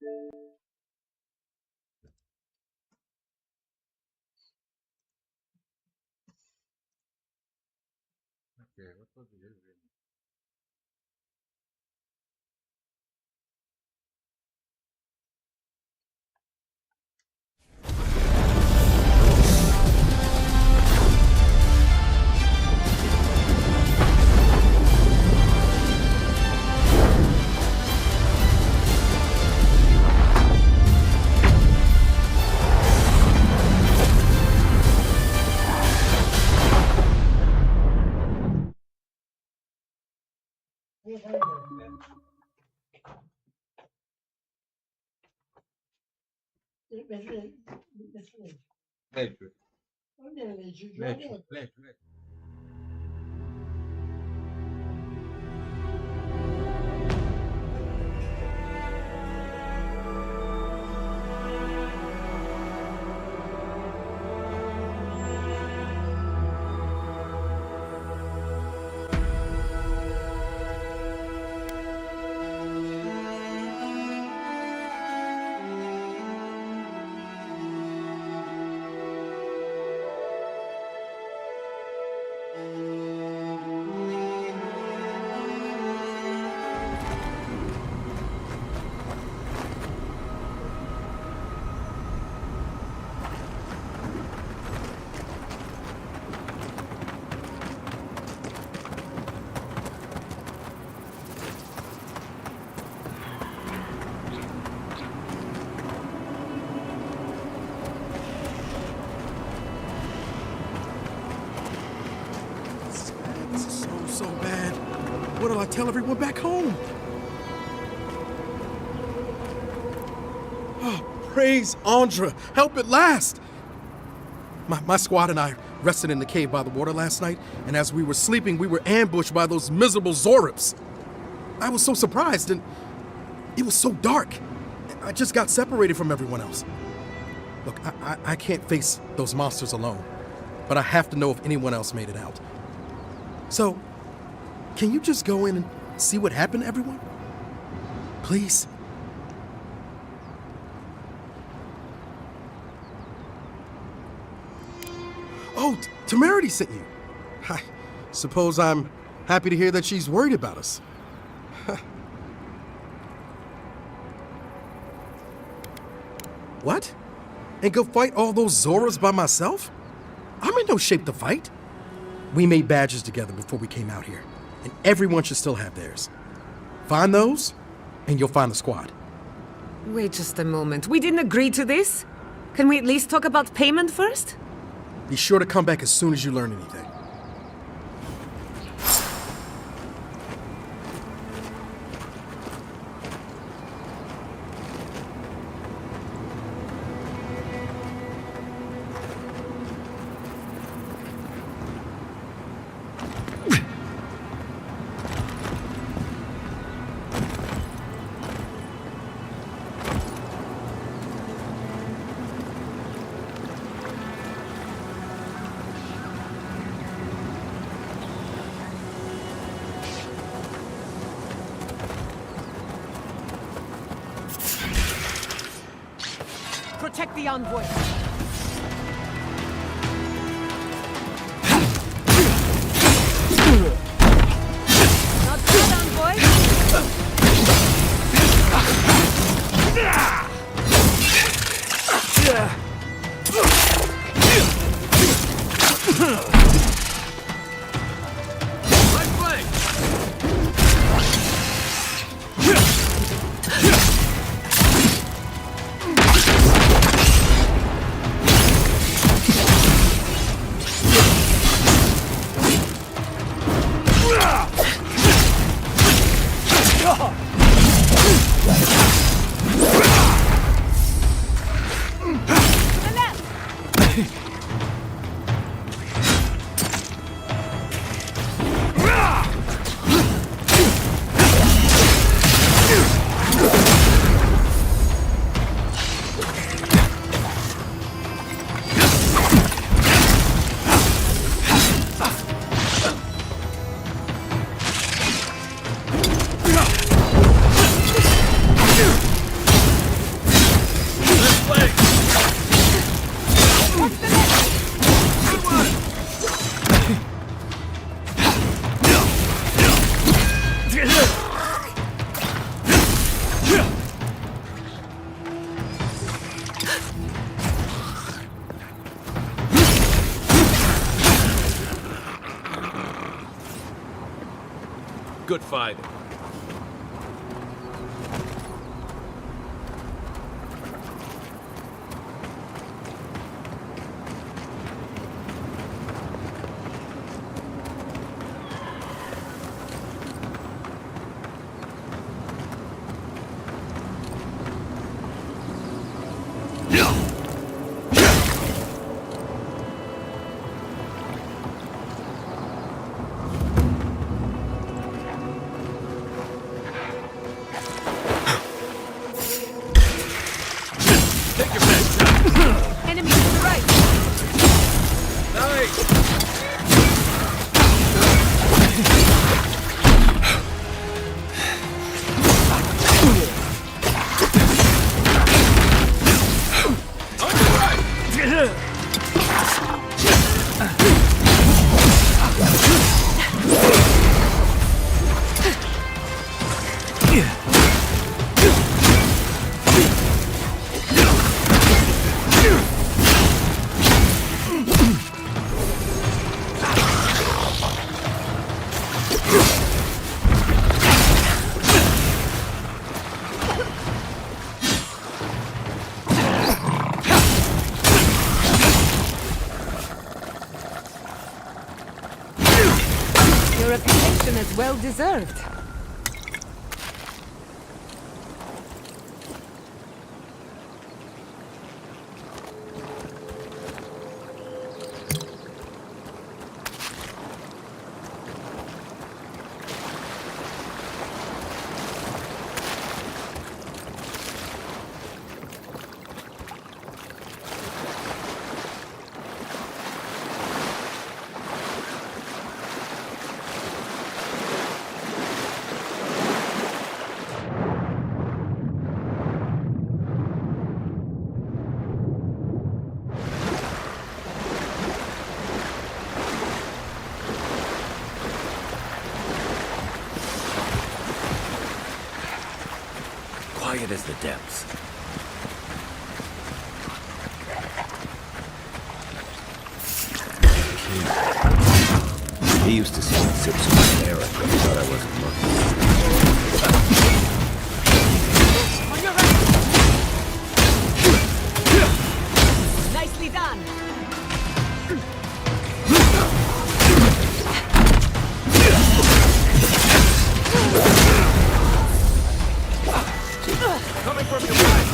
Okay, what was the game? Legge. Legge, legge. So bad. What'll I tell everyone back home? Oh, praise Andra. Help at last. My squad and I rested in the cave by the water last night, and as we were sleeping, we were ambushed by those miserable Zorips. I was so surprised, and it was so dark. I just got separated from everyone else. Look, I can't face those monsters alone, but I have to know if anyone else made it out. So, can you just go in and see what happened to everyone? Please? Oh, Temerity sent you. I suppose I'm happy to hear that she's worried about us. What? And go fight all those Zoras by myself? I'm in no shape to fight. We made badges together before we came out here, and everyone should still have theirs. Find those, and you'll find the squad. Wait just a moment. We didn't agree to this? Can we at least talk about payment first? Be sure to come back as soon as you learn anything. Protect the envoy. Not bad, envoy. Good fight. Enemy to the right! Your reputation is well deserved. Quiet as the depths. He used to sing sips of my hair. I thought I wasn't looking. On your right! Nicely done! Coming from your right!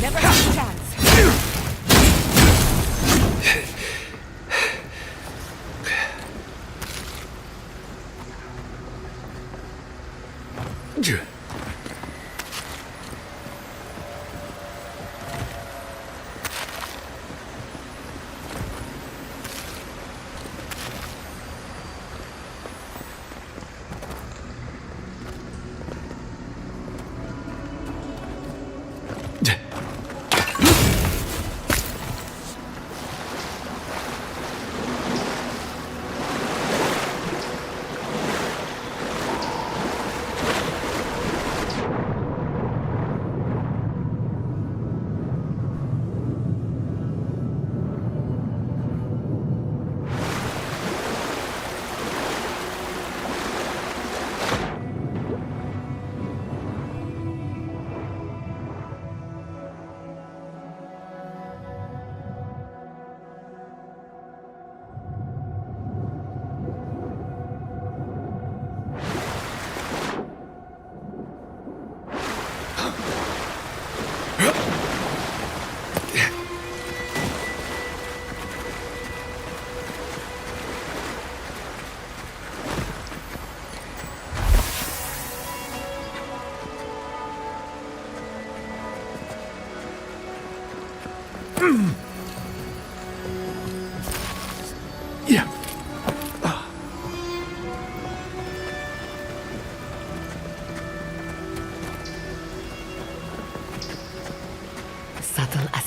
Never had a chance.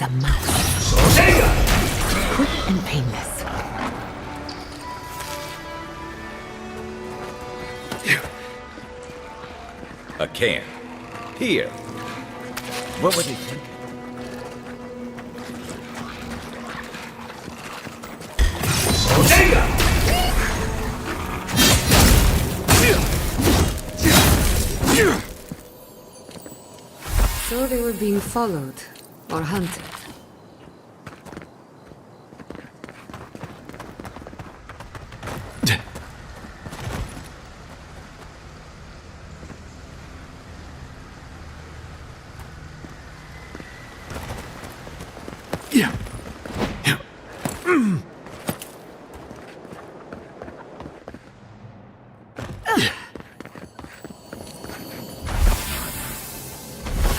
a mouse. Quick and painless. A can. Here. What would he think? So they were being followed or hunted. Yeah.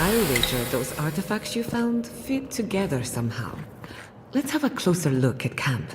I wager those artifacts you found fit together somehow. Let's have a closer look at camp.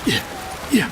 Yeah. Yeah.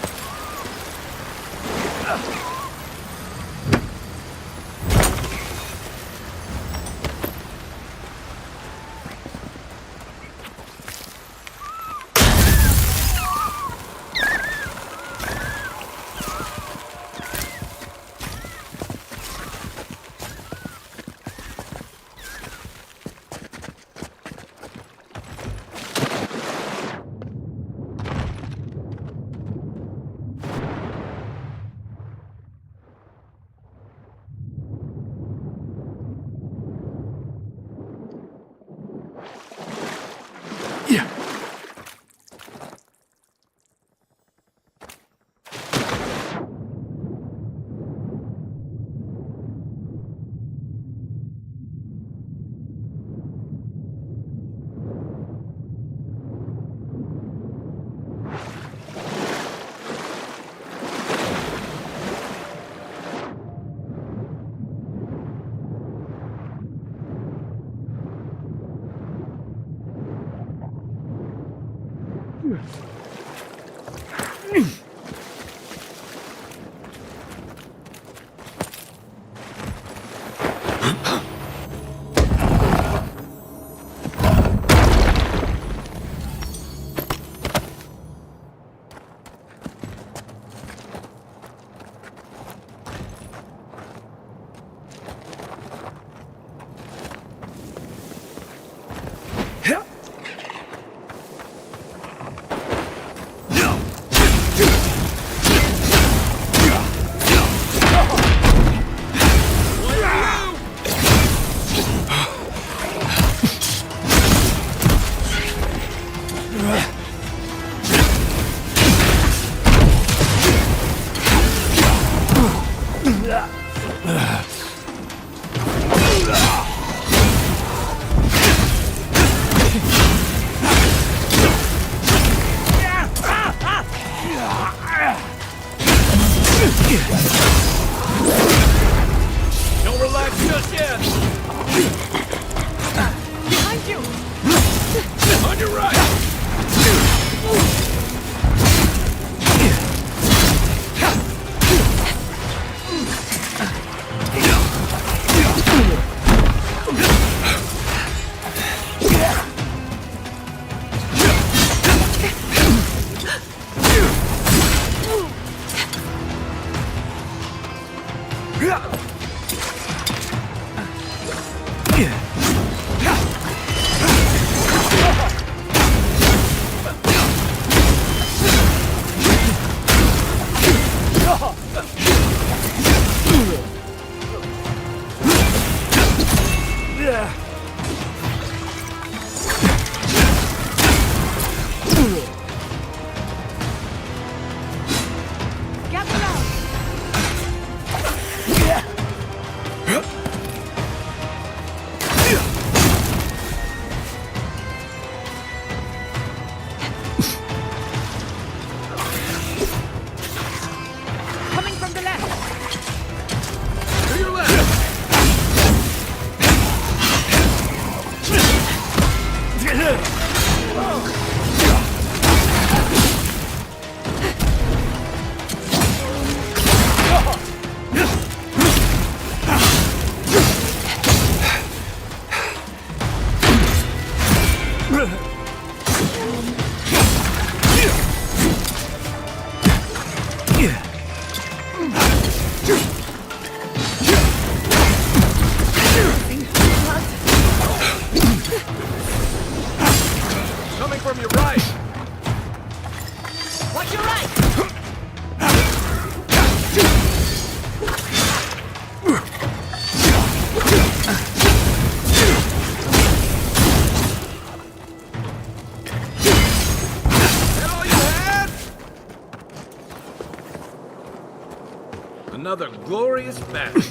another glorious battle.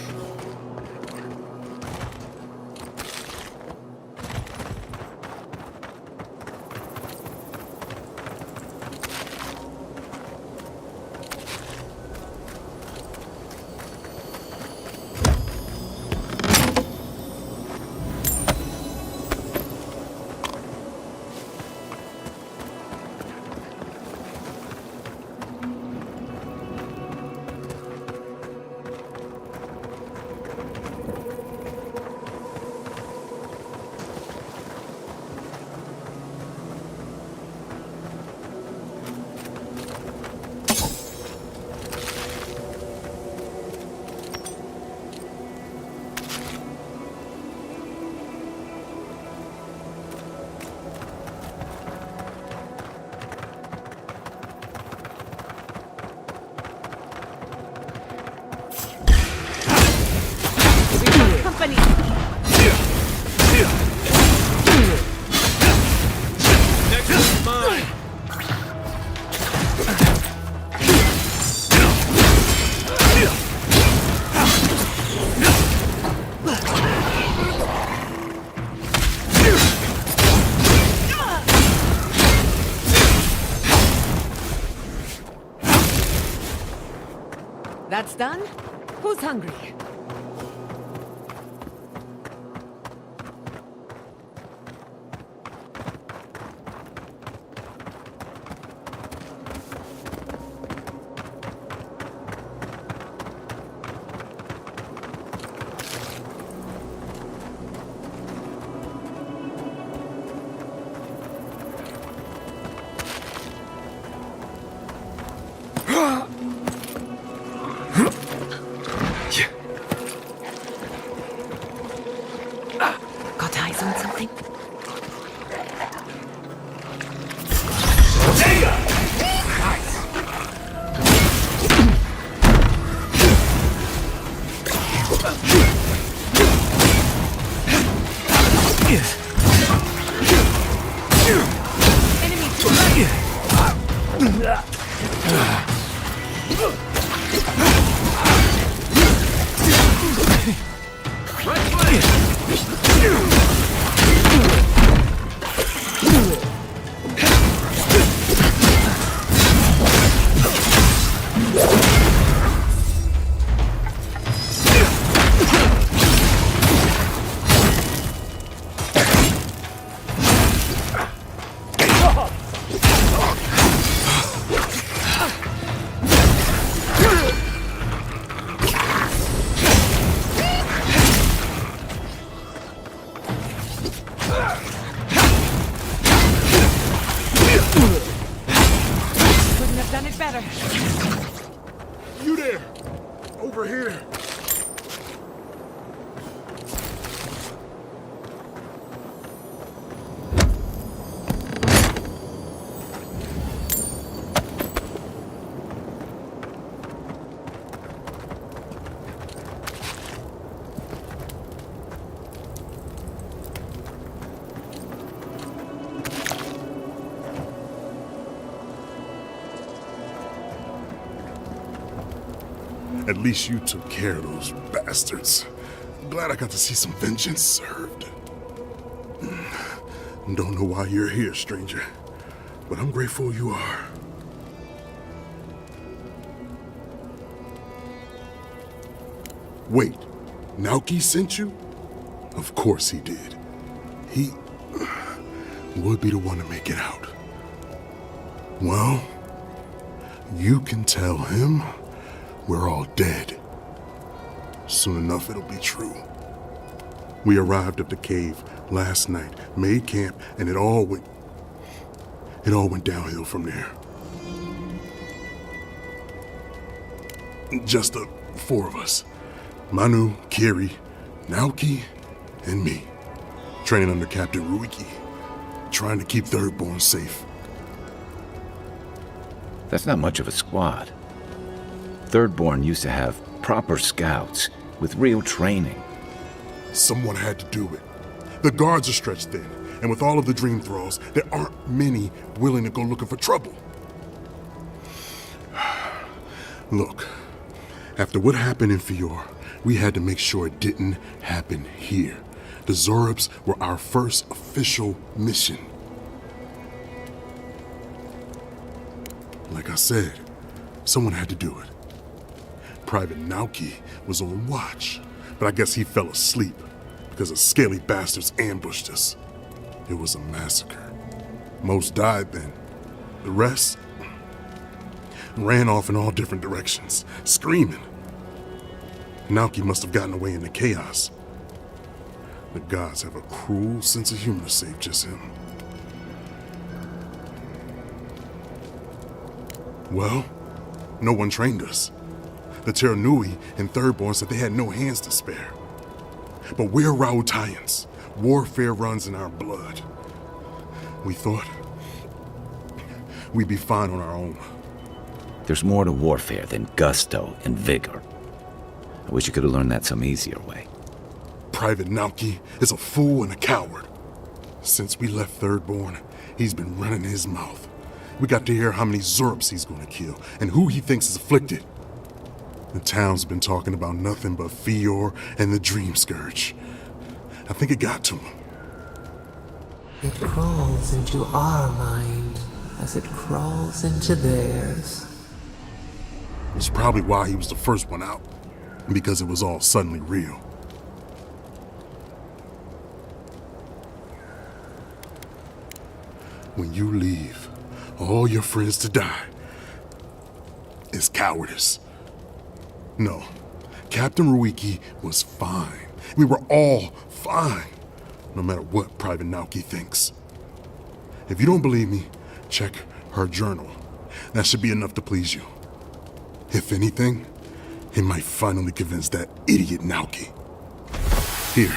Company. Next is mine. That's done? Who's hungry? Got eyes on something? Couldn't have done it better. You there! Over here! At least you took care of those bastards. Glad I got to see some vengeance served. Don't know why you're here, stranger, but I'm grateful you are. Wait, Naoki sent you? Of course he did. He would be the one to make it out. Well, you can tell him we're all dead. Soon enough, it'll be true. We arrived at the cave last night, made camp, and it all went downhill from there. Just the four of us. Manu, Kiri, Naoki, and me. Training under Captain Ruiki. Trying to keep Thirdborn safe. That's not much of a squad. Thirdborn used to have proper scouts with real training. Someone had to do it. The guards are stretched thin, and with all of the dream thralls, there aren't many willing to go looking for trouble. Look, After what happened in Fior, we had to make sure it didn't happen here. The Zorops were our first official mission. Like I said, someone had to do it. Private Naoki was on watch, but I guess he fell asleep because the scaly bastards ambushed us. It was a massacre. Most died then. The rest ran off in all different directions, screaming. Naoki must have gotten away in the chaos. The gods have a cruel sense of humor to save just him. Well, no one trained us. The Terranui and Thirdborn said they had no hands to spare. But we're Rautayans. Warfare runs in our blood. We thought we'd be fine on our own. There's more to warfare than gusto and vigor. I wish you could have learned that some easier way. Private Naoki is a fool and a coward. Since we left Thirdborn, he's been running his mouth. We got to hear how many Zorops he's gonna kill and who he thinks is afflicted. The town's been talking about nothing but Fior and the Dream Scourge. I think it got to him. It crawls into our mind as it crawls into theirs. It's probably why he was the first one out, because it was all suddenly real. When you leave all your friends to die, it's cowardice. No, Captain Ruiki was fine. We were all fine, no matter what Private Naoki thinks. If you don't believe me, check her journal. That should be enough to please you. If anything, it might finally convince that idiot Naoki. Here,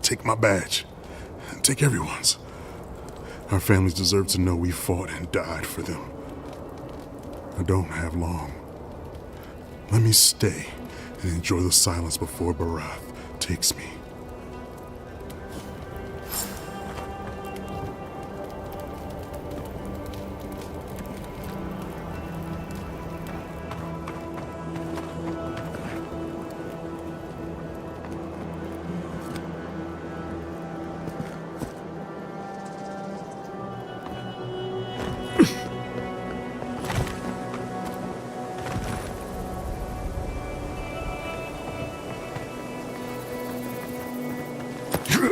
take my badge. Take everyone's. Our families deserve to know we fought and died for them. I don't have long. Let me stay and enjoy the silence before Barath takes me.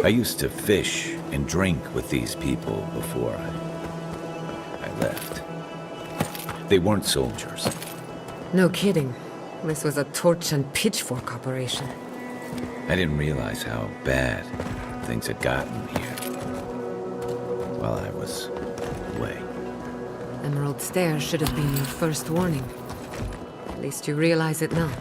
I used to fish and drink with these people before I left. They weren't soldiers. No kidding. This was a torch and pitchfork operation. I didn't realize how bad things had gotten here while I was away. Emerald Stairs should have been your first warning. At least you realize it now.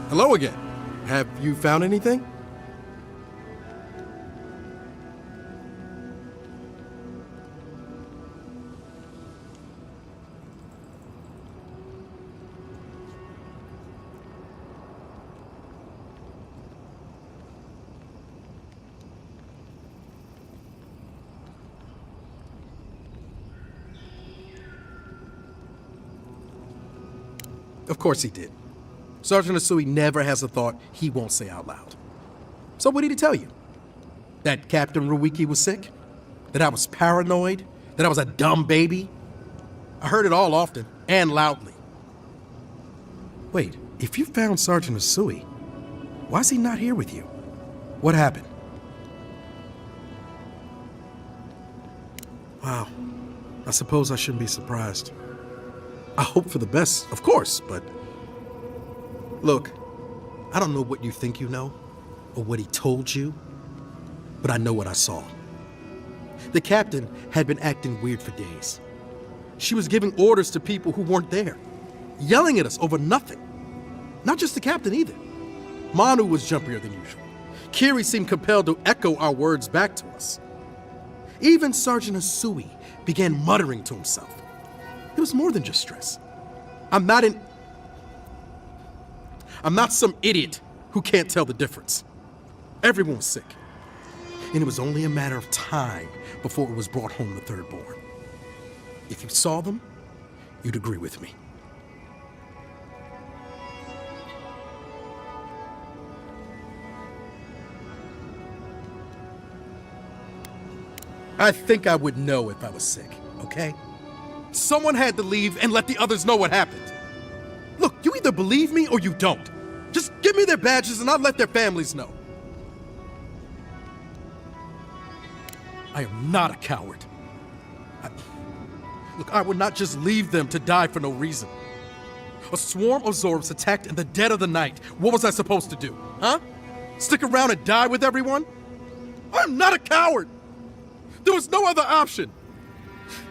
Hello again. Have you found anything? Of course he did. Sergeant Asui never has a thought he won't say out loud. So what did he tell you? That Captain Ruiki was sick? That I was paranoid? That I was a dumb baby? I heard it all often and loudly. Wait, If you found Sergeant Asui, why's he not here with you? What happened? Wow. I suppose I shouldn't be surprised. I hope for the best, of course, but... Look, I don't know what you think you know, or what he told you, but I know what I saw. The captain had been acting weird for days. She was giving orders to people who weren't there, yelling at us over nothing. Not just the captain either. Manu was jumpier than usual. Kiri seemed compelled to echo our words back to us. Even Sergeant Asui began muttering to himself. It was more than just stress. I'm not some idiot who can't tell the difference. Everyone was sick. And it was only a matter of time before it was brought home the third born. If you saw them, you'd agree with me. I think I would know if I was sick, okay? Someone had to leave and let the others know what happened. Look, you either believe me or you don't. Just give me their badges and I'll let their families know. I am not a coward. Look, I would not just leave them to die for no reason. A swarm of Zorps attacked in the dead of the night. What was I supposed to do, huh? Stick around and die with everyone? I'm not a coward! There was no other option.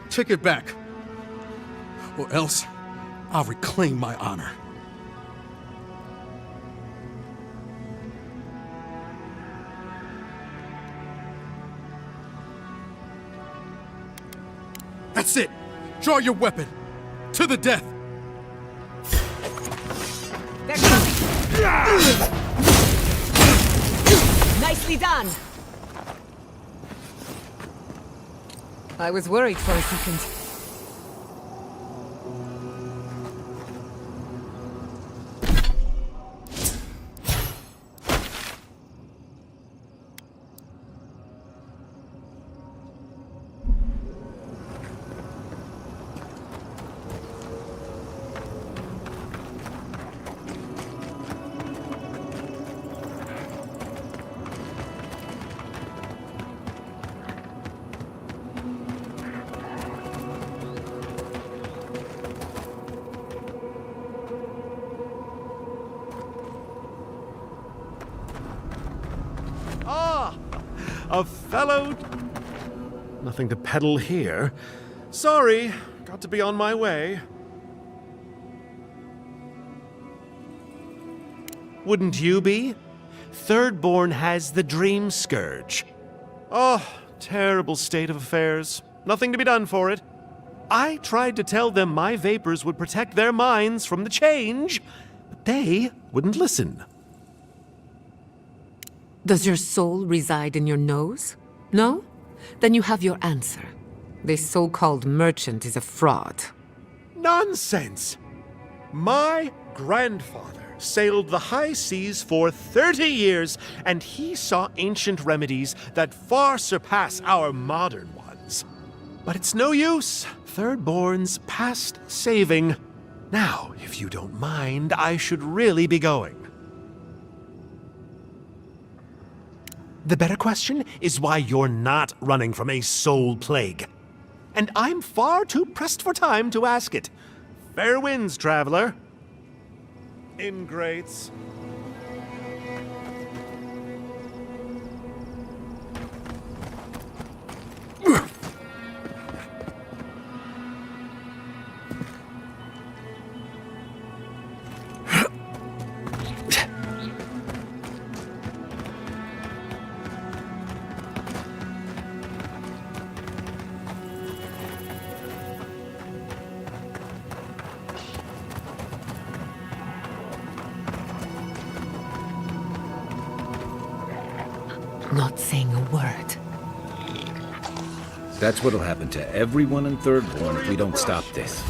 Take it back. Or else, I'll reclaim my honor. That's it. Draw your weapon. To the death. They're coming! Nicely done! I was worried for a second. A fellow... Nothing to peddle here. Sorry, got to be on my way. Wouldn't you be? Thirdborn has the Dream Scourge. Oh, terrible state of affairs. Nothing to be done for it. I tried to tell them my vapors would protect their minds from the change, but they wouldn't listen. Does your soul reside in your nose? No? Then you have your answer. This so-called merchant is a fraud. Nonsense! My grandfather sailed the high seas for 30 years, and he saw ancient remedies that far surpass our modern ones. But it's no use. Thirdborn's past saving. Now, if you don't mind, I should really be going. The better question is why you're not running from a soul plague. And I'm far too pressed for time to ask it. Fair winds, traveler. Ingrates. Not saying a word. That's what'll happen to everyone in Thirdborn if we don't stop this.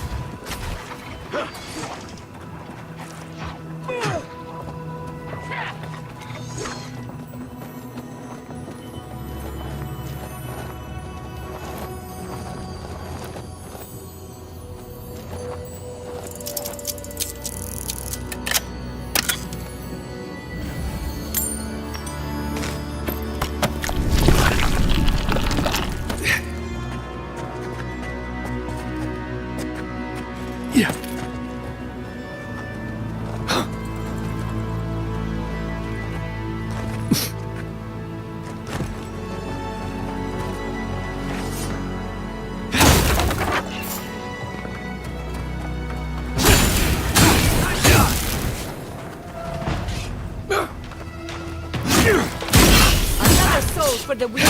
Another soul for the weak.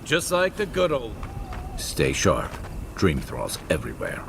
Just like the good old. Stay sharp. Dream thralls everywhere.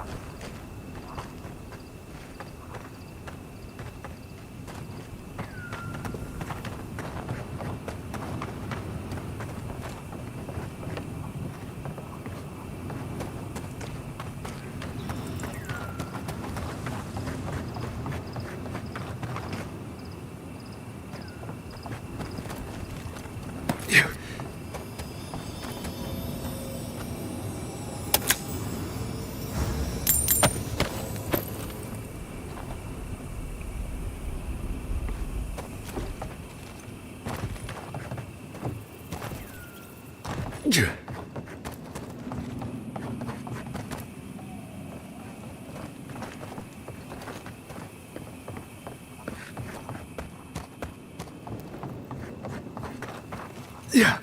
Yeah.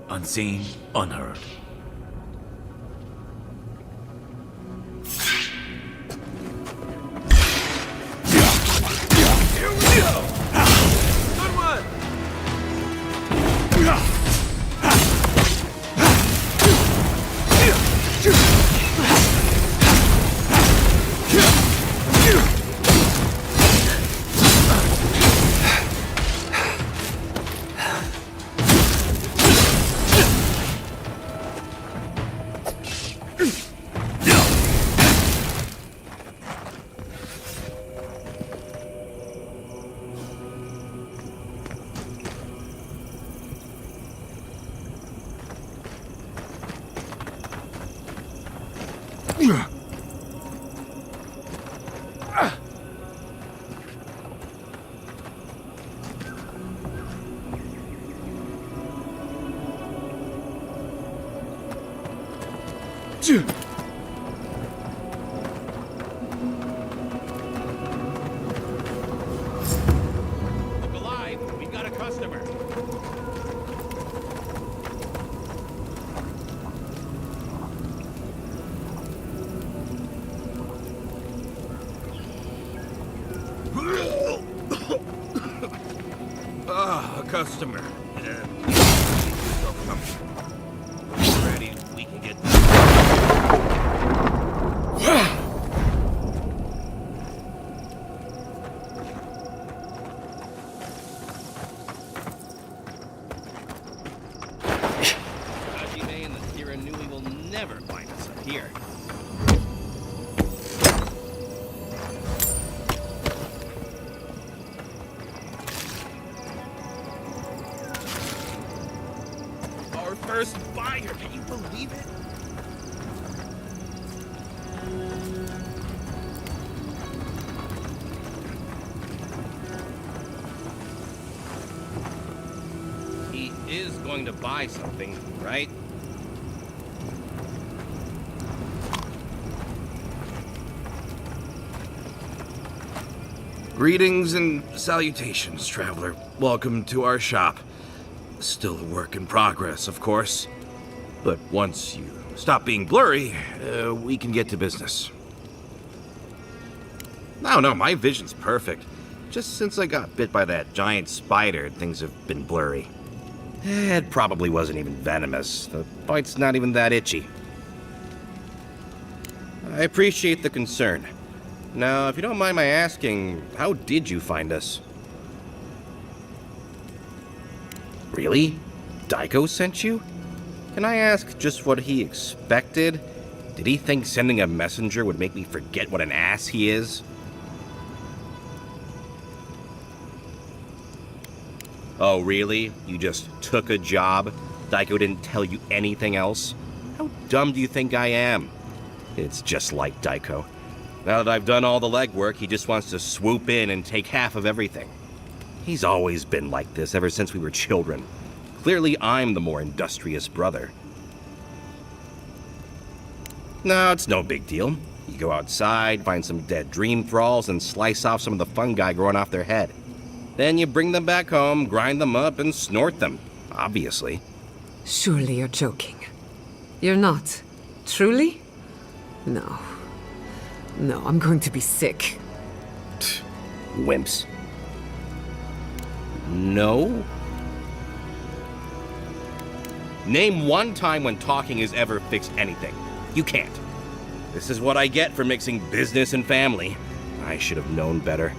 Unseen, unheard. Look alive. We've got a customer. A customer. Ready, we can get. Hajime and the Kira knew we will never find us up here. first buyer. Can you believe it? He is going to buy something, right? Greetings and salutations, traveler. Welcome to our shop. Still a work in progress, of course. But once you stop being blurry, we can get to business. No, my vision's perfect. Just since I got bit by that giant spider, things have been blurry. It probably wasn't even venomous. The bite's not even that itchy. I appreciate the concern. Now, if you don't mind my asking, how did you find us? Really? Daiko sent you? Can I ask just what he expected? Did he think sending a messenger would make me forget what an ass he is? Oh, really? You just took a job? Daiko didn't tell you anything else? How dumb do you think I am? It's just like Daiko. Now that I've done all the legwork, he just wants to swoop in and take half of everything. He's always been like this ever since we were children. Clearly, I'm the more industrious brother. No, it's no big deal. You go outside, find some dead dream thralls, and slice off some of the fungi growing off their head. Then you bring them back home, grind them up, and snort them, obviously. Surely you're joking. You're not. Truly? No. No, I'm going to be sick. Wimps. No? Name one time when talking has ever fixed anything. You can't. This is what I get for mixing business and family. I should have known better.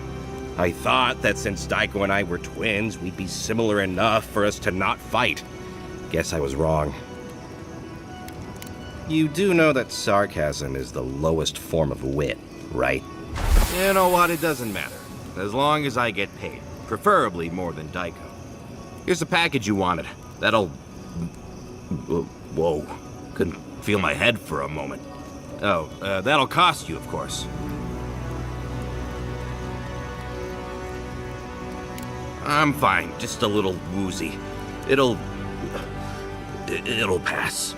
I thought that since Daiko and I were twins, we'd be similar enough for us to not fight. Guess I was wrong. You do know that sarcasm is the lowest form of wit, right? You know what? It doesn't matter. As long as I get paid. Preferably more than Daiko. Here's the package you wanted. That'll... Whoa. Couldn't feel my head for a moment. Oh, that'll cost you, of course. I'm fine. Just a little woozy. It'll pass.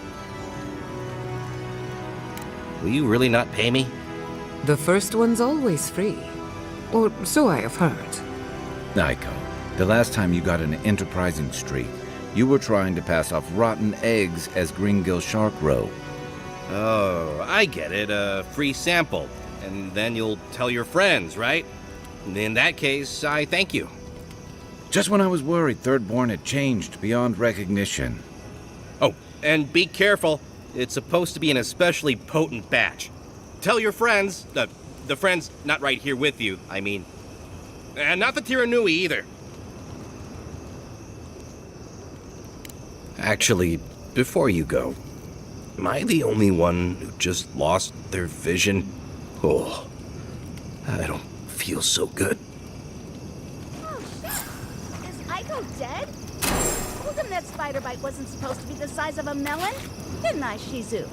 Will you really not pay me? The first one's always free. Or so I have heard. Daiko, the last time you got an enterprising streak, you were trying to pass off rotten eggs as Greengill Shark Roe. Oh, I get it. A free sample. And then you'll tell your friends, right? In that case, I thank you. Just when I was worried Thirdborn had changed beyond recognition. Oh, and be careful. It's supposed to be an especially potent batch. Tell your friends, the friends not right here with you, I mean. And not the Tiranui either. Actually, before you go, am I the only one who just lost their vision? Oh, I don't feel so good. Oh, shit! Is Aiko dead? Told him that spider bite wasn't supposed to be the size of a melon. Didn't I, Shizu?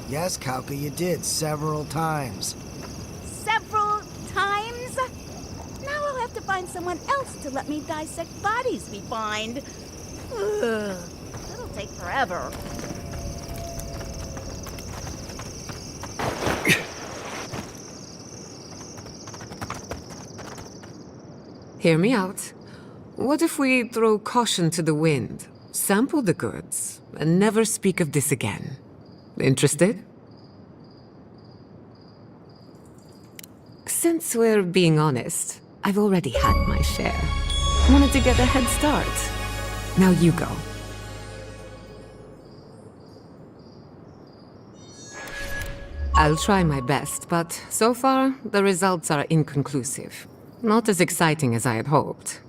Yes, Kauka, you did several times. Several times? Now I'll have to find someone else to let me dissect bodies we find. Ugh, it'll take forever. Hear me out. What if we throw caution to the wind, sample the goods, and never speak of this again? Interested? Since we're being honest, I've already had my share. Wanted to get a head start. Now you go. I'll try my best, but so far, the results are inconclusive. Not as exciting as I had hoped.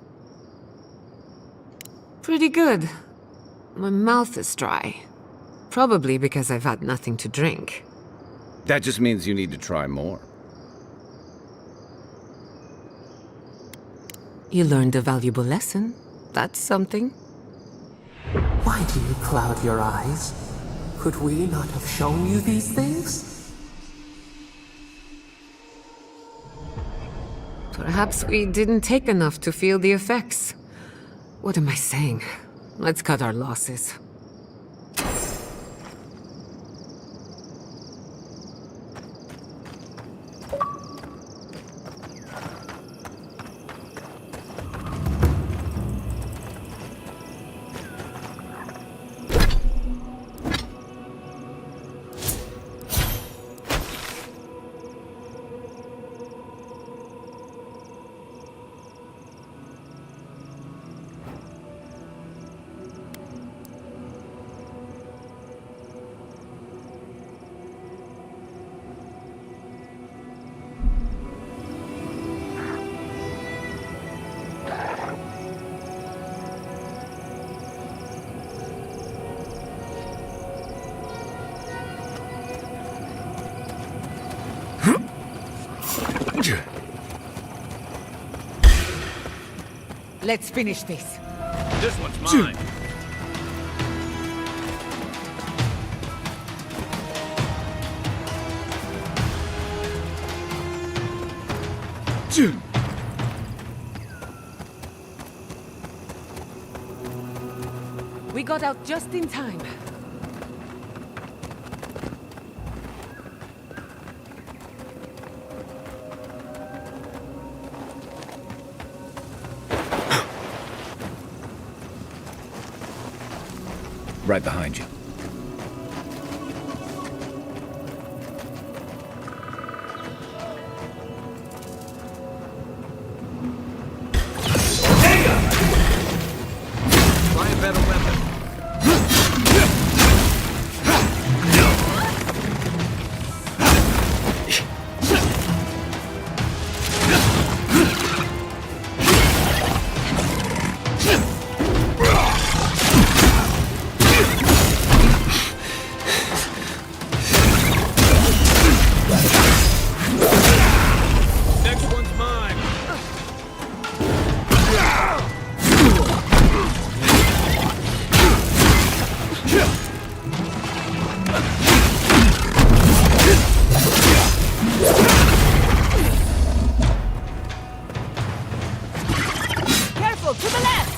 Pretty good. My mouth is dry. Probably because I've had nothing to drink. That just means you need to try more. You learned a valuable lesson. That's something. Why do you cloud your eyes? Could we not have shown you these things? Perhaps we didn't take enough to feel the effects. What am I saying? Let's cut our losses. Let's finish this. This one's mine. We got out just in time. Right behind you. Try a better weapon. Next one's mine. Careful, to the left!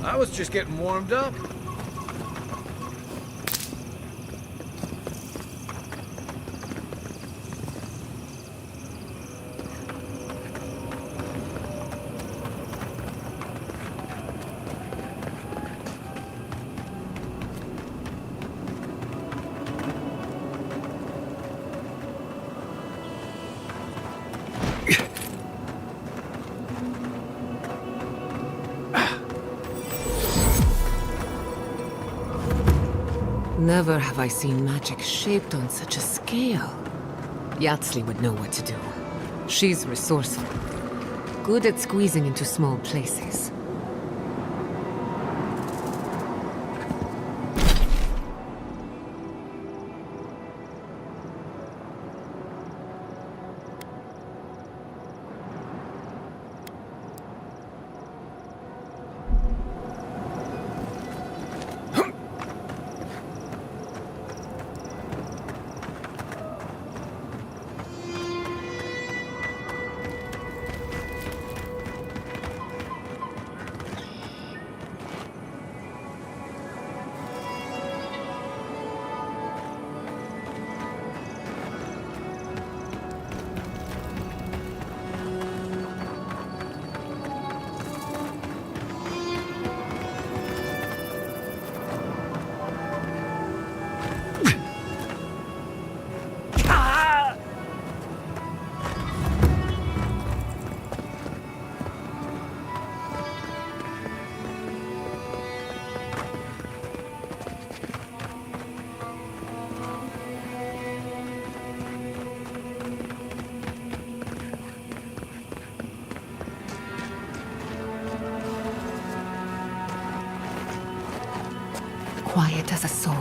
I was just getting warmed up. Never have I seen magic shaped on such a scale. Yatsley would know what to do. She's resourceful. Good at squeezing into small places. Quiet as a soul.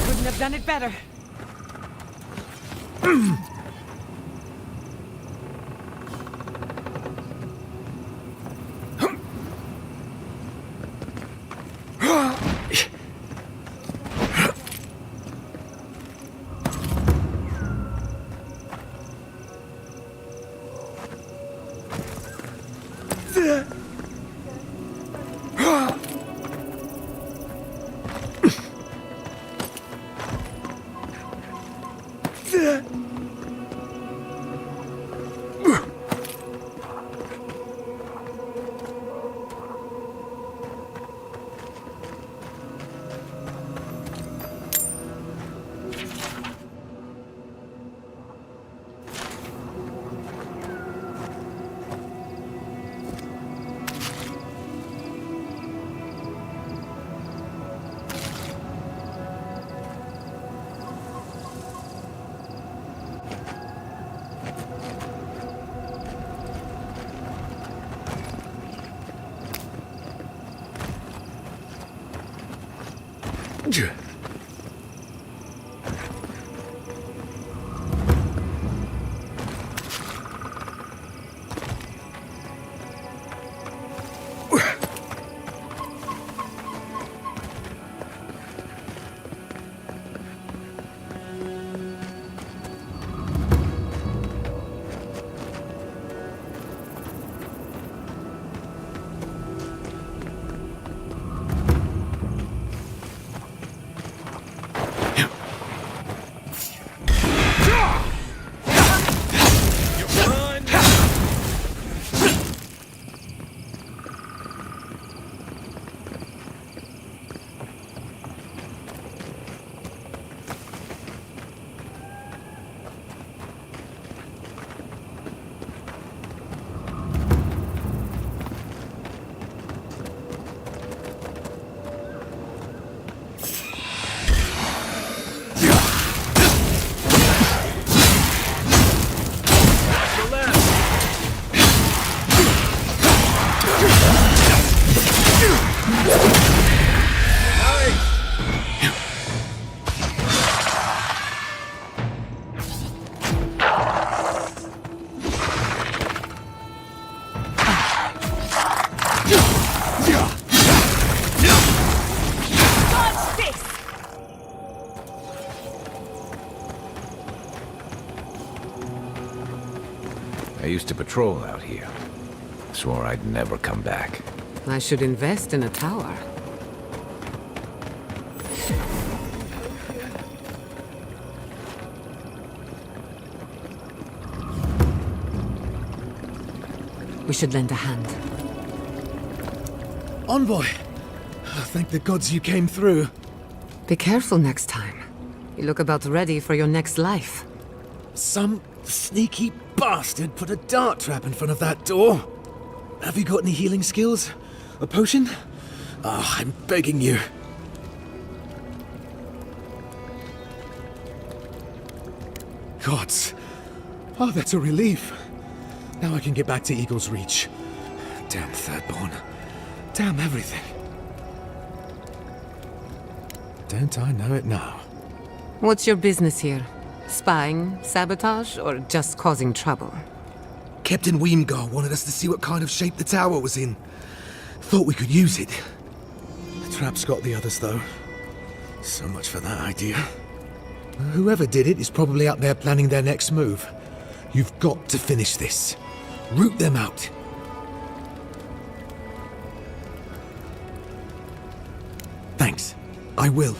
Couldn't have done it better. I used to patrol out here. Swore I'd never come back. I should invest in a tower. We should lend a hand. Envoy! Thank the gods you came through. Be careful next time. You look about ready for your next life. Some sneaky bastard put a dart trap in front of that door. Have you got any healing skills? A potion? Ah, I'm begging you. Gods. Oh, that's a relief. Now I can get back to Eagle's Reach. Damn Thirdborn. Damn everything. Don't I know it now? What's your business here? Spying, sabotage, or just causing trouble? Captain Weemgar wanted us to see what kind of shape the tower was in. Thought we could use it. The trap's got the others, though. So much for that idea. Whoever did it is probably out there planning their next move. You've got to finish this. Root them out. Thanks. I will.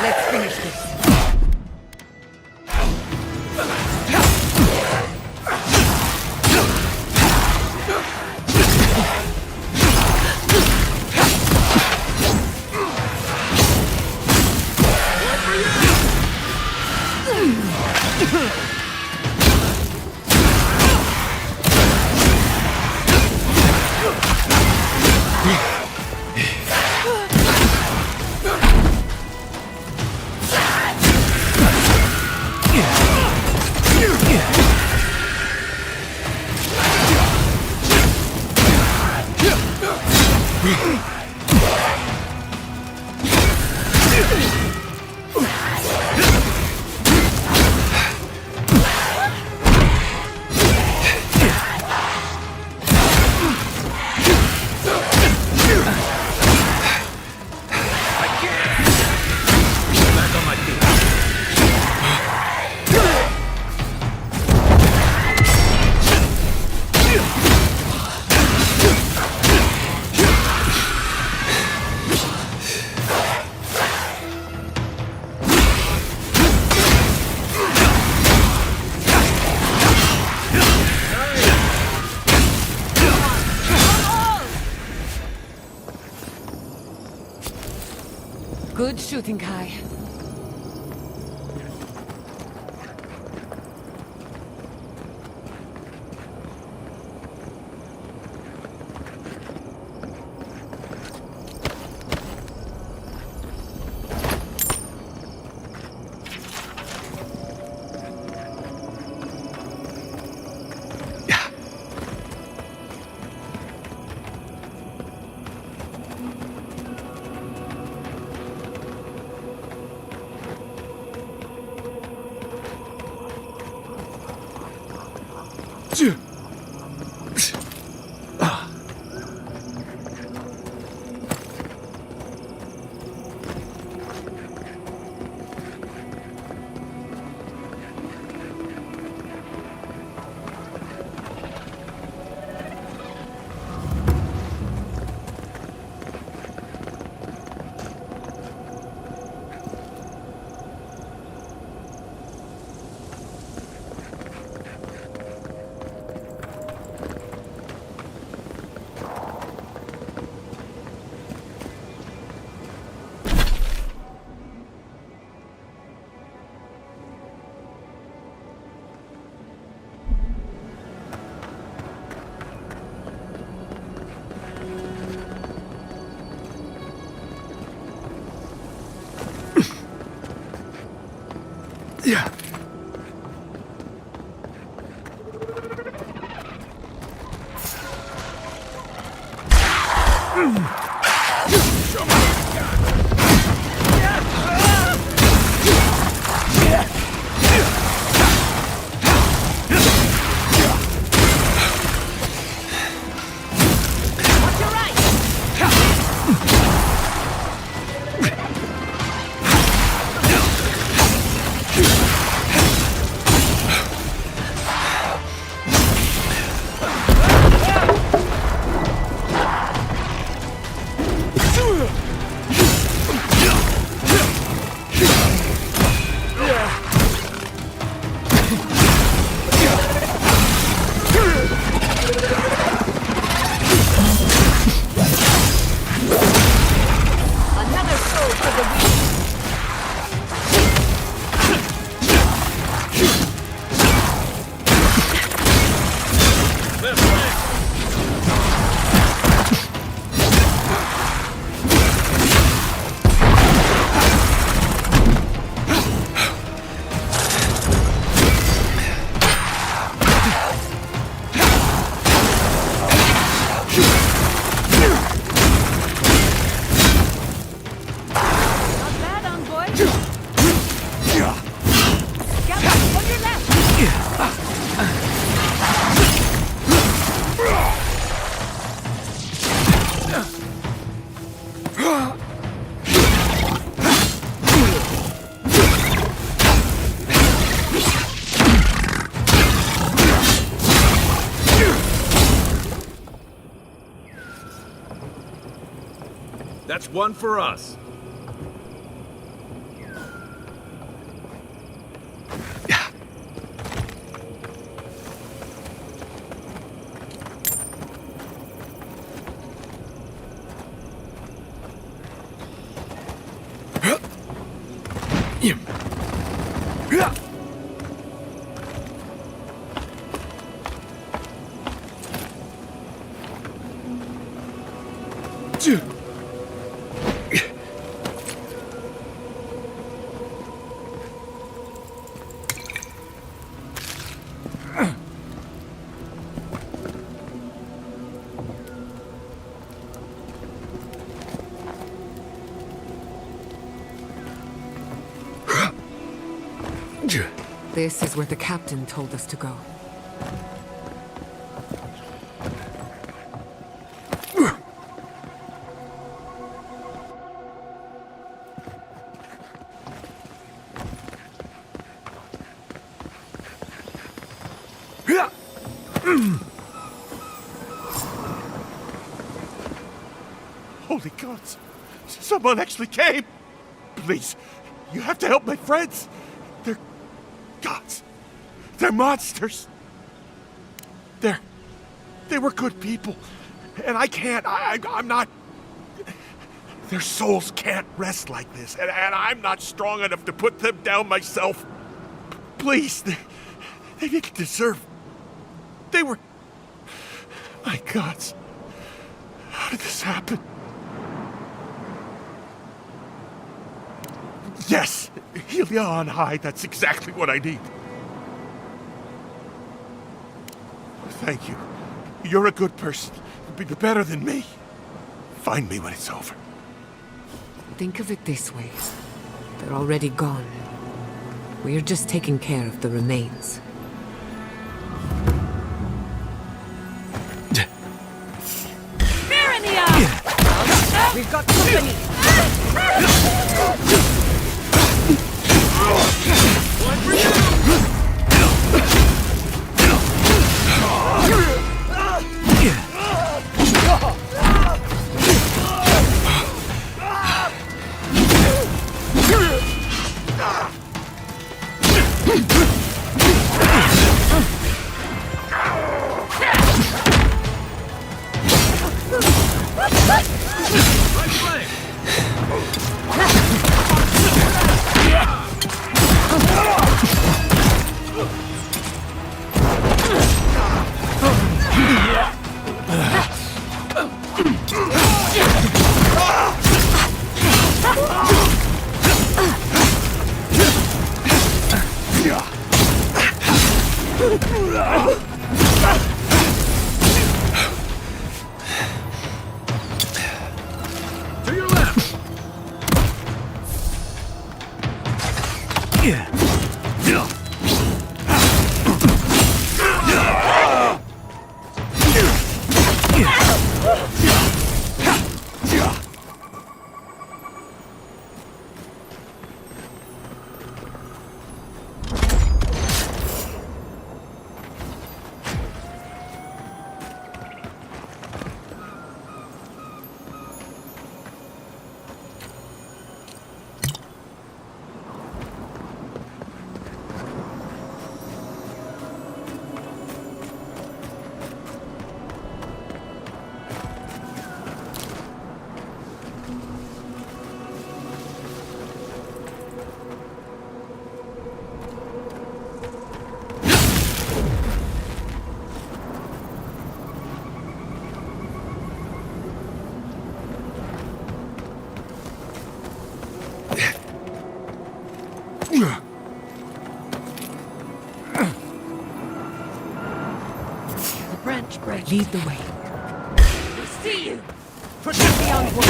Let's finish this. Good shooting, Kai. Yeah. one for us. This is where the captain told us to go. Holy gods! Someone actually came! Please, you have to help my friends! They're gods! They're monsters! They were good people. And I can't, I'm not... Their souls can't rest like this, and I'm not strong enough to put them down myself. Please, they didn't deserve... They were... My gods. How did this happen? Yes! Helia on high, that's exactly what I need. Thank you. You're a good person. You'll be better than me. Find me when it's over. Think of it this way. They're already gone. We're just taking care of the remains. Fear in the eye! We've got company! One for you! To your left. Branch bridge. Lead the way. We see you! Protect the onward!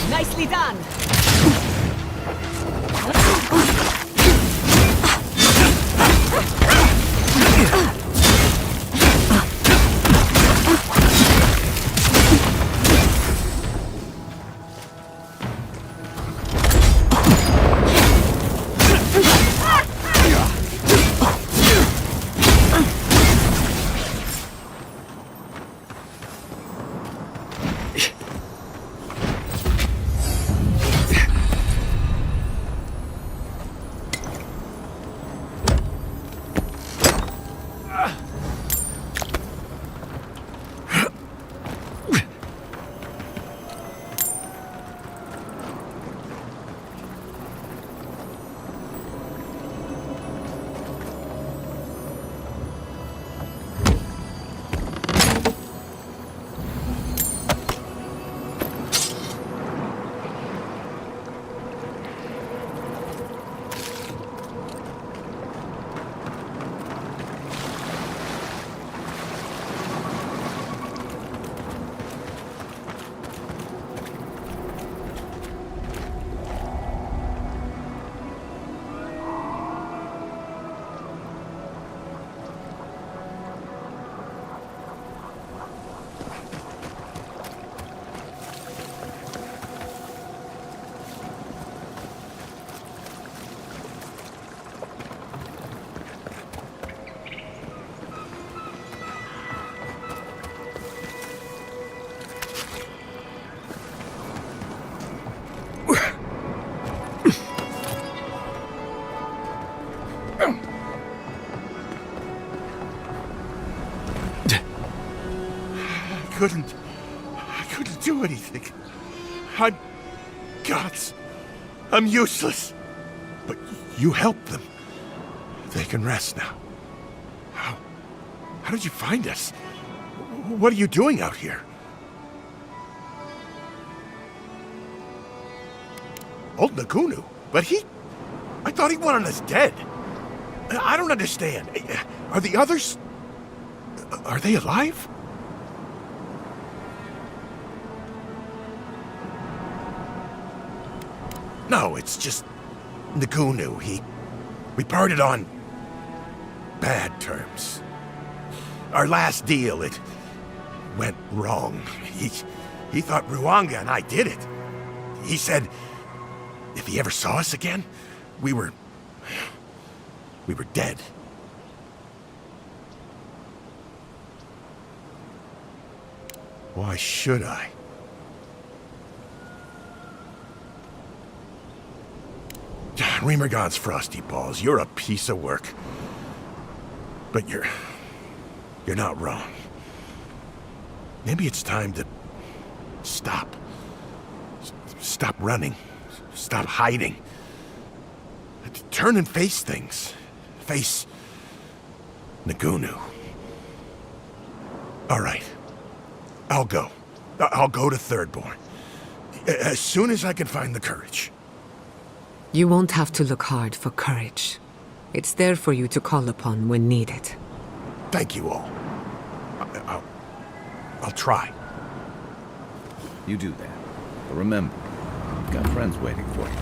Nicely done! I couldn't do anything. I'm gods. I'm useless. But you helped them. They can rest now. How did you find us? What are you doing out here? Old Nagunu? But I thought he wanted us dead. I don't understand. Are the others... Are they alive? No, it's just Nagunu. We parted on bad terms. Our last deal, it went wrong. He thought Ruanga and I did it. He said if he ever saw us again, we were dead. Why should I? Remergon's frosty balls, you're a piece of work. But you're not wrong. Maybe it's time to stop. Stop running. Stop hiding. Turn and face things. Face Nagunu. All right. I'll go. I'll go to Thirdborn. As soon as I can find the courage. You won't have to look hard for courage. It's there for you to call upon when needed. Thank you all. I'll try. You do that. But remember, you've got friends waiting for you.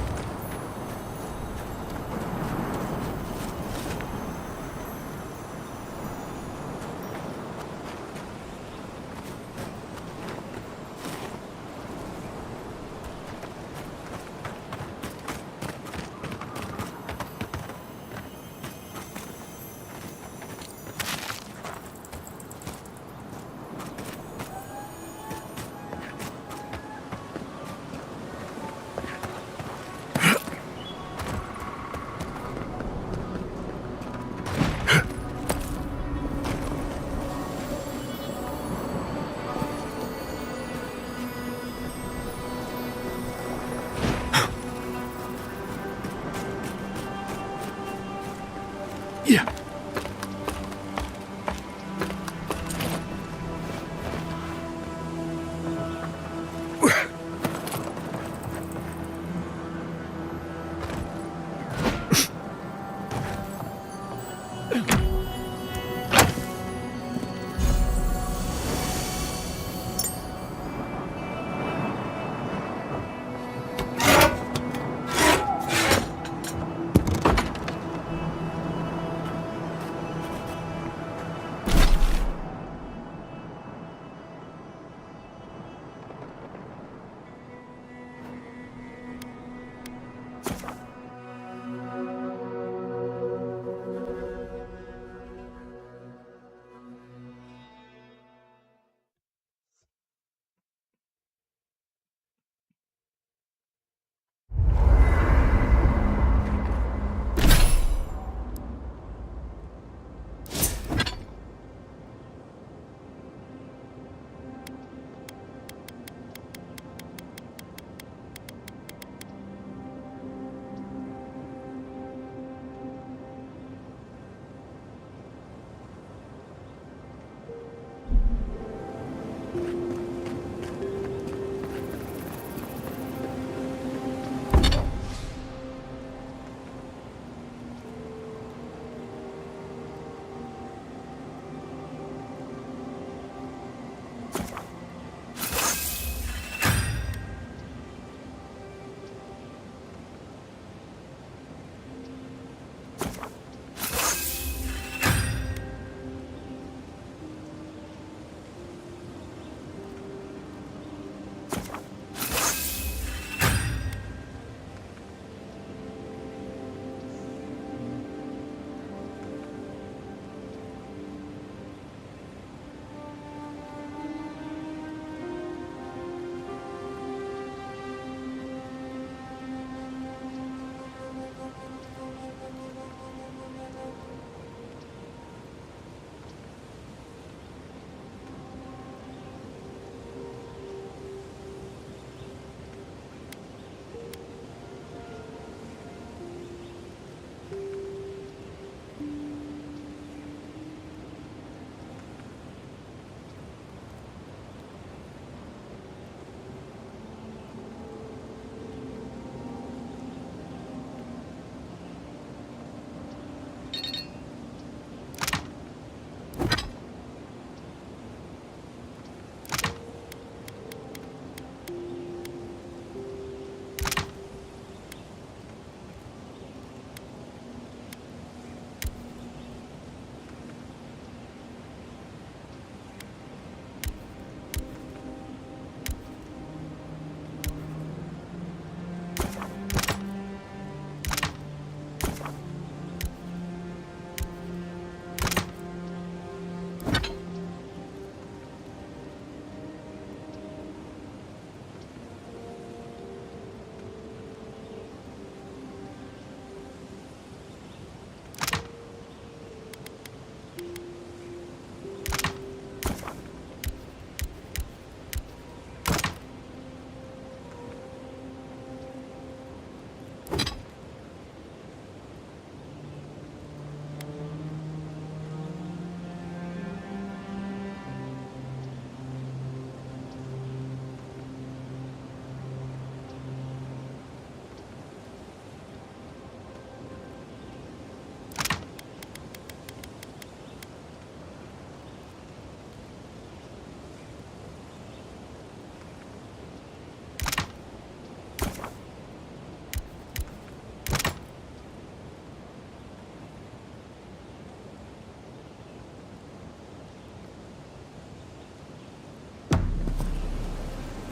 Yeah.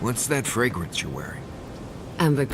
What's that fragrance you're wearing? Amber.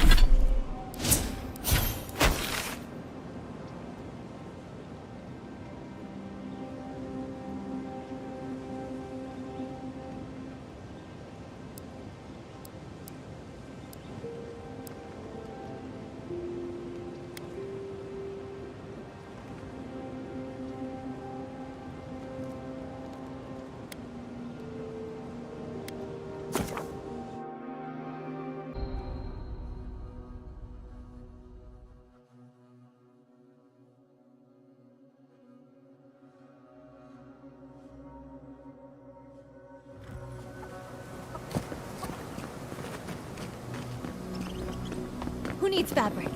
Who needs fabric?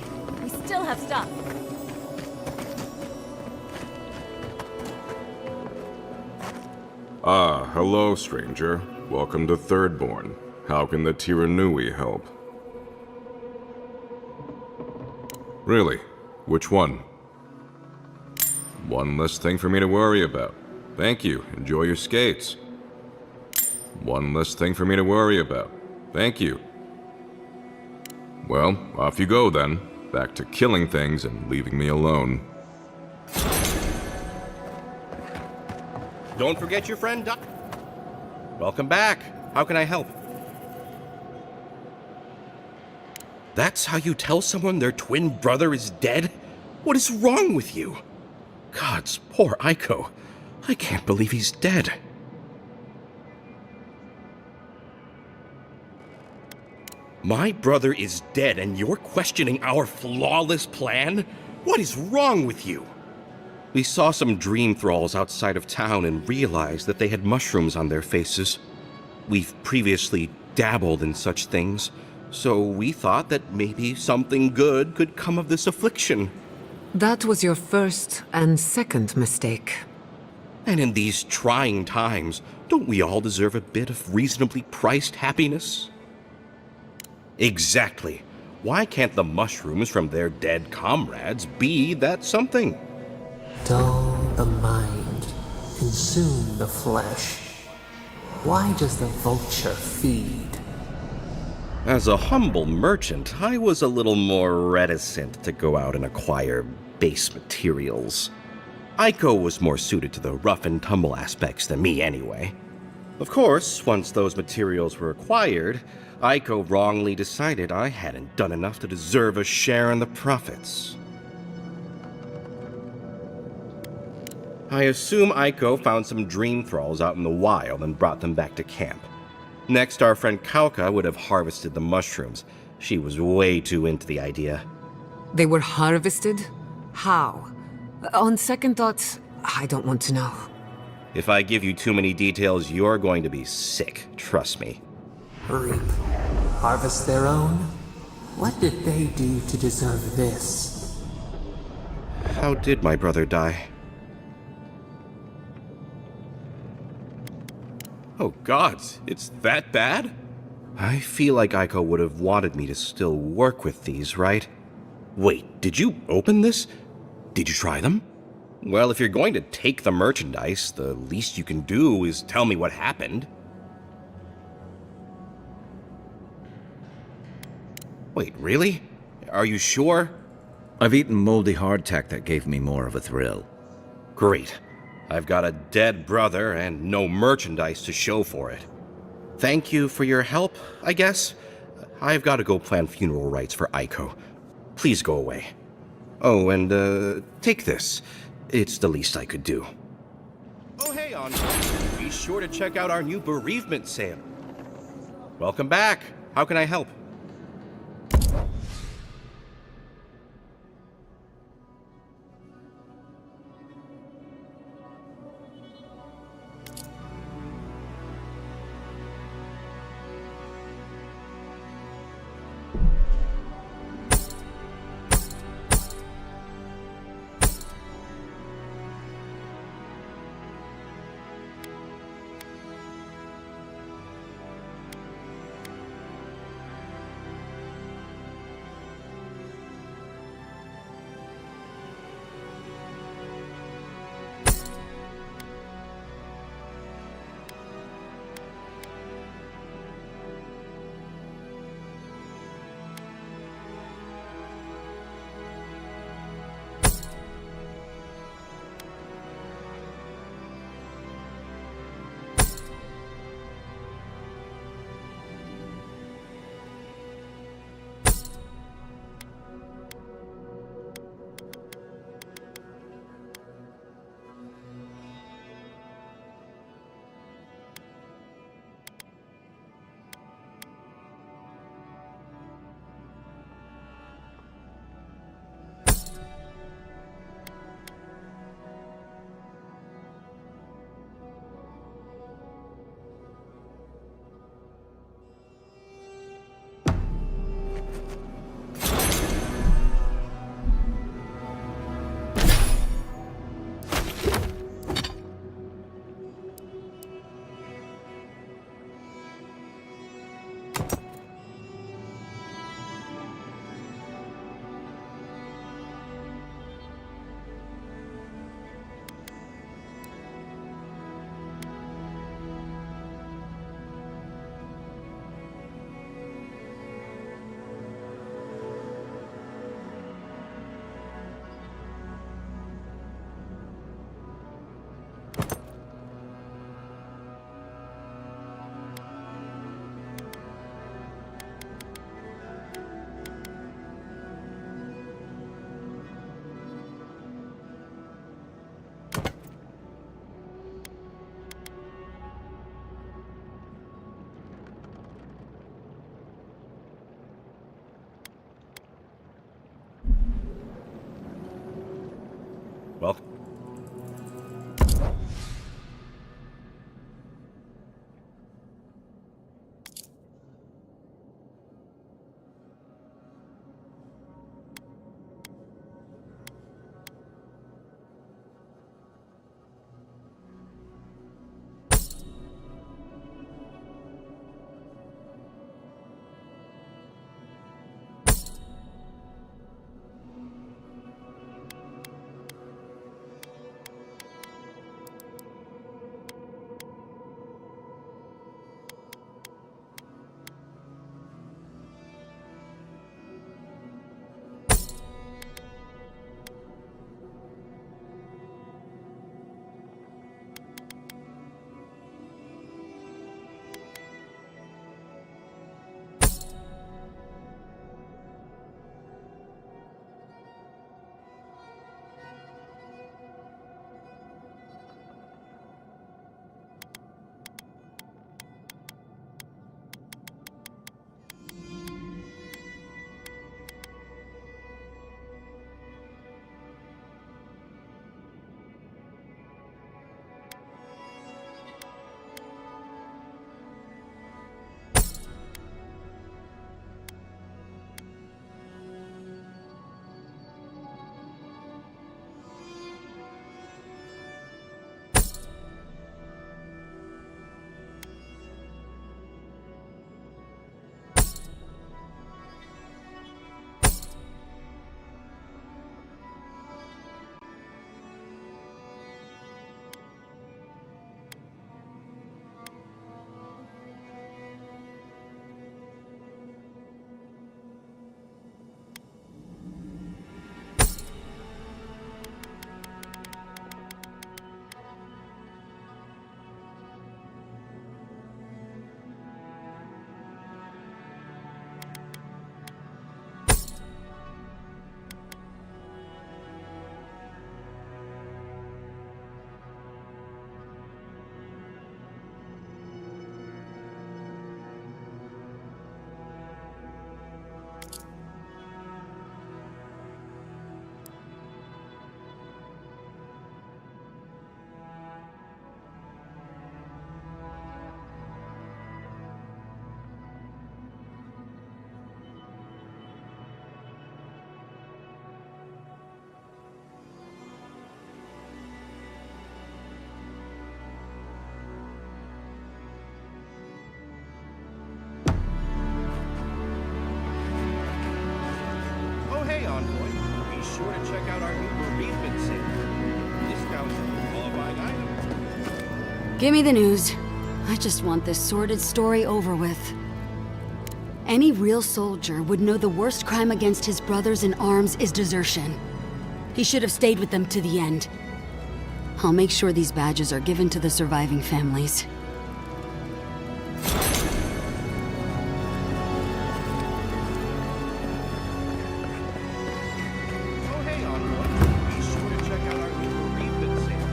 We still have stuff. Ah, hello, stranger. Welcome to Thirdborn. How can the Tiranui help? Really? Which one? One less thing for me to worry about. Thank you. Enjoy your skates. One less thing for me to worry about. Thank you. Well, off you go then. Back to killing things and leaving me alone. Don't forget your friend Doc. Welcome back. How can I help? That's how you tell someone their twin brother is dead? What is wrong with you? Gods, poor Aiko. I can't believe he's dead. My brother is dead and you're questioning our flawless plan? What is wrong with you? We saw some dream thralls outside of town and realized that they had mushrooms on their faces. We've previously dabbled in such things, so we thought that maybe something good could come of this affliction. That was your first and second mistake. And in these trying times, don't we all deserve a bit of reasonably priced happiness? Exactly. Why can't the mushrooms from their dead comrades be that something? Dull the mind, consume the flesh. Why does the vulture feed? As a humble merchant, I was a little more reticent to go out and acquire base materials. Aiko was more suited to the rough and tumble aspects than me anyway. Of course, once those materials were acquired, Aiko wrongly decided I hadn't done enough to deserve a share in the profits. I assume Aiko found some dream thralls out in the wild and brought them back to camp. Next, our friend Kauka would have harvested the mushrooms. She was way too into the idea. They were harvested? How? On second thoughts, I don't want to know. If I give you too many details, you're going to be sick, trust me. Reap. Harvest their own? What did they do to deserve this? How did my brother die? Oh gods, it's that bad? I feel like Aiko would have wanted me to still work with these, right? Wait, did you open this? Did you try them? Well, if you're going to take the merchandise, the least you can do is tell me what happened. Wait, really? Are you sure? I've eaten moldy hardtack that gave me more of a thrill. Great. I've got a dead brother and no merchandise to show for it. Thank you for your help, I guess. I've got to go plan funeral rites for Aiko. Please go away. Oh, and take this. It's the least I could do. Oh, hey, Andre. Be sure to check out our new bereavement sale. Welcome back. How can I help? Well, oh hey, Envoy. Be sure to check out our new bereavement sale. Discounts on qualifying items. Give me the news. I just want this sordid story over with. Any real soldier would know the worst crime against his brothers in arms is desertion. He should have stayed with them to the end. I'll make sure these badges are given to the surviving families. Oh hey, Envoy. Be sure to check out our new bereavement sale.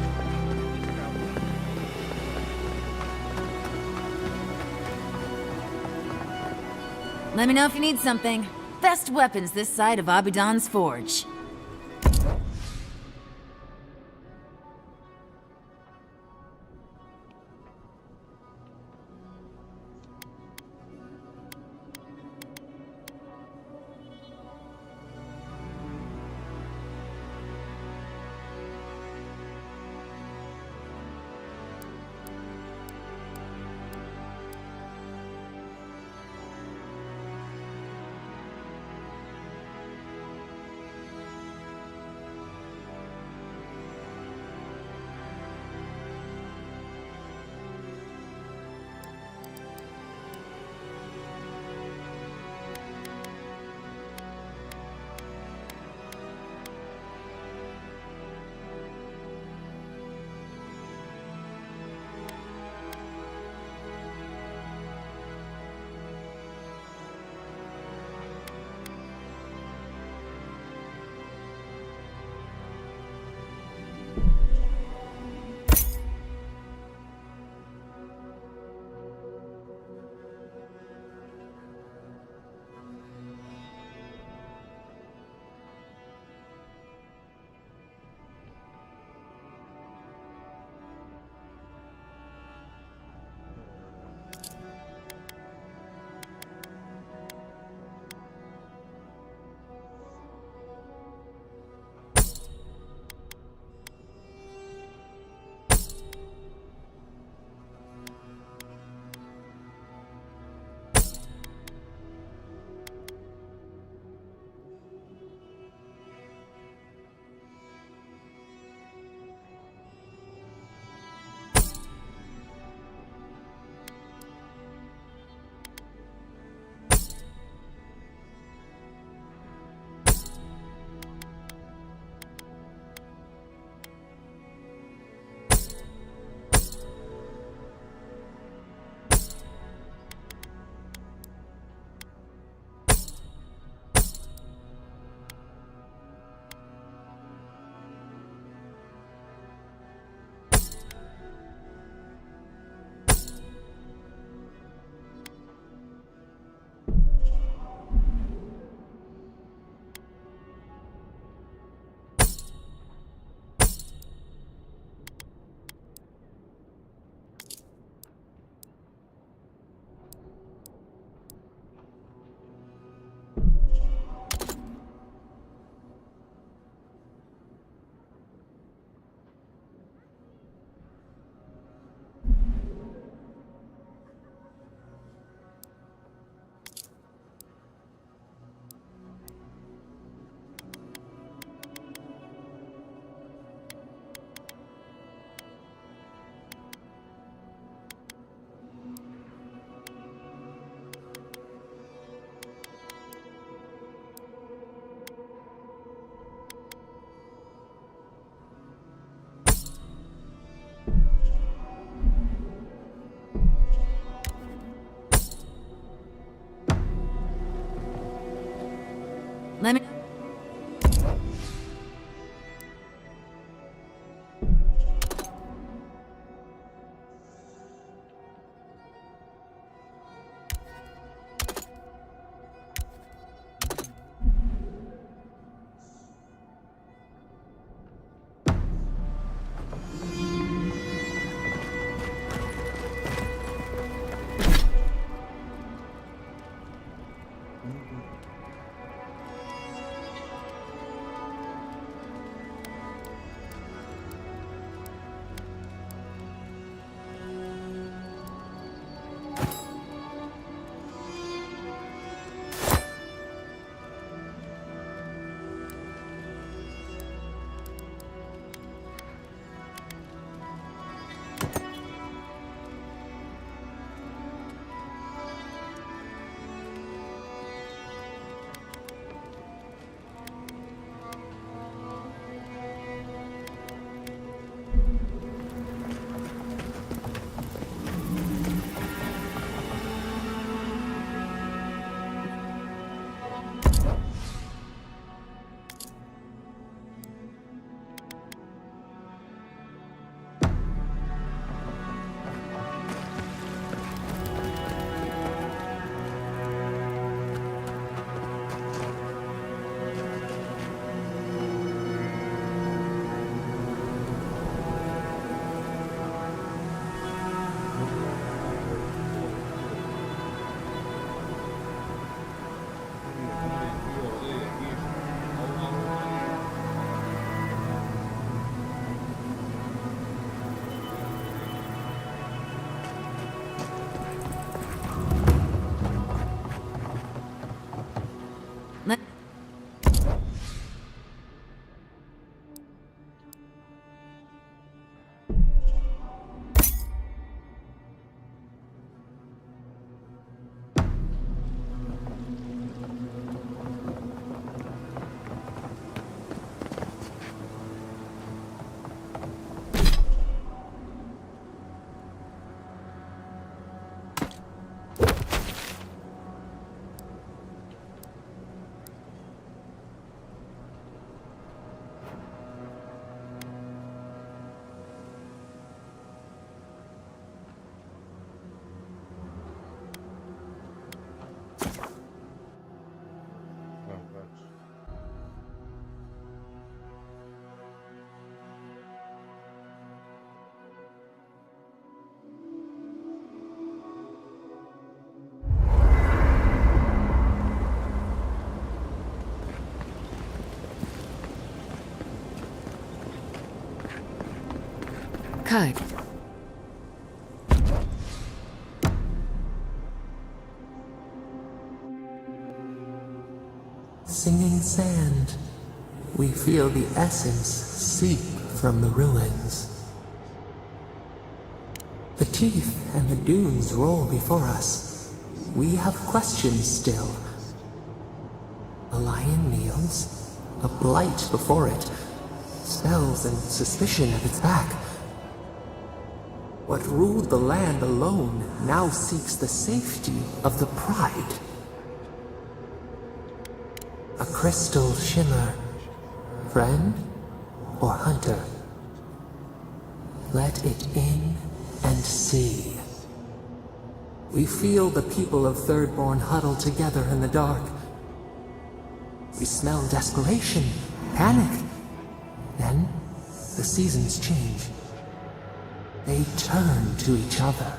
Let me know if you need something. Best weapons this side of Abidan's forge. kite. Singing sand, we feel the essence seep from the ruins. The teeth and the dunes roll before us. We have questions still. A lion kneels, a blight before it, spells and suspicion at its back. What ruled the land alone now seeks the safety of the pride. A crystal shimmer, friend or hunter? Let it in and see. We feel the people of Thirdborn huddle together in the dark. We smell desperation, panic. Then, the seasons change. They turn to each other.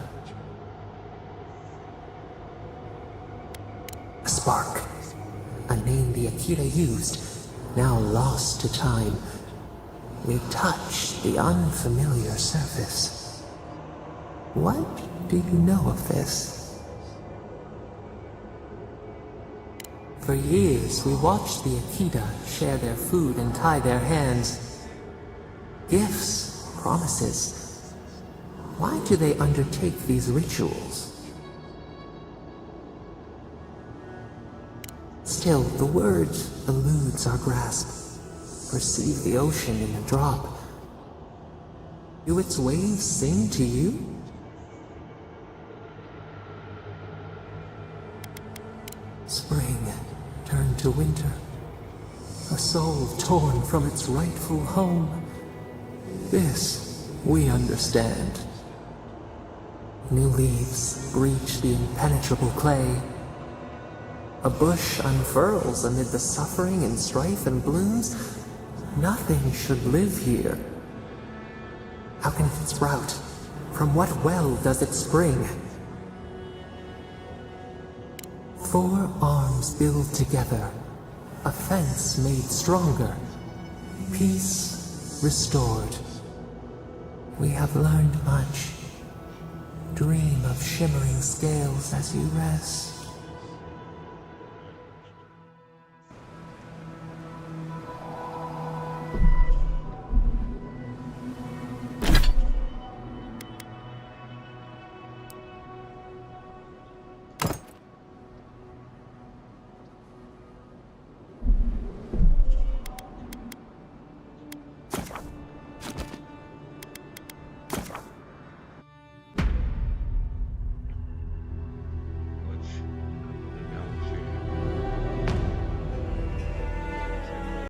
A spark. A name the Akira used, now lost to time. We touch the unfamiliar surface. What do you know of this? For years, we watched the Akita share their food and tie their hands. Gifts, promises. Why do they undertake these rituals? Still, the word eludes our grasp. Perceive the ocean in a drop. Do its waves sing to you? Spring turned to winter. A soul torn from its rightful home. This we understand. New leaves breach the impenetrable clay. A bush unfurls amid the suffering and strife and blooms. Nothing should live here. How can it sprout? From what well does it spring? 4 arms build together, a fence made stronger, peace restored. We have learned much. Dream of shimmering scales as you rest.